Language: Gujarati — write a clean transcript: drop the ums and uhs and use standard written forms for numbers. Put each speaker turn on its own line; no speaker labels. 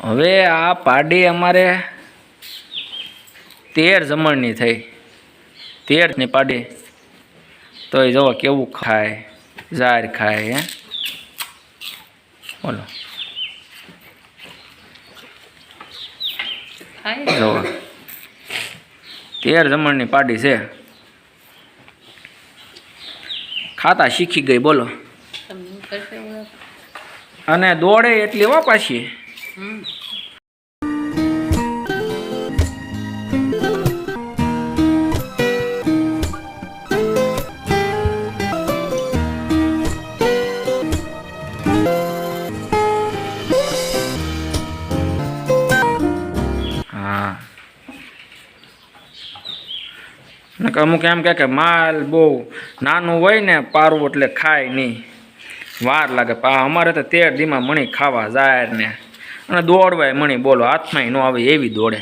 હવે આ પાડી અમારે 13 જમણની થઈ 13 ની પાડી તો એ જોવો કેવું ખાય ઝાર ખાય હે બોલો જોવો 13 જમણની પાડી છે ખાતા શીખી ગઈ બોલો અને દોડે એટલી હો પાછી હા અમુક એમ કે માલ બહુ નાનું હોય ને પારવું એટલે ખાય નહીં વાર લાગે અમારે તો 13 દીમાં મણી ખાવા જાય ને અને દોડવાય મણી બોલો હાથમાં ન આવે એવી દોડે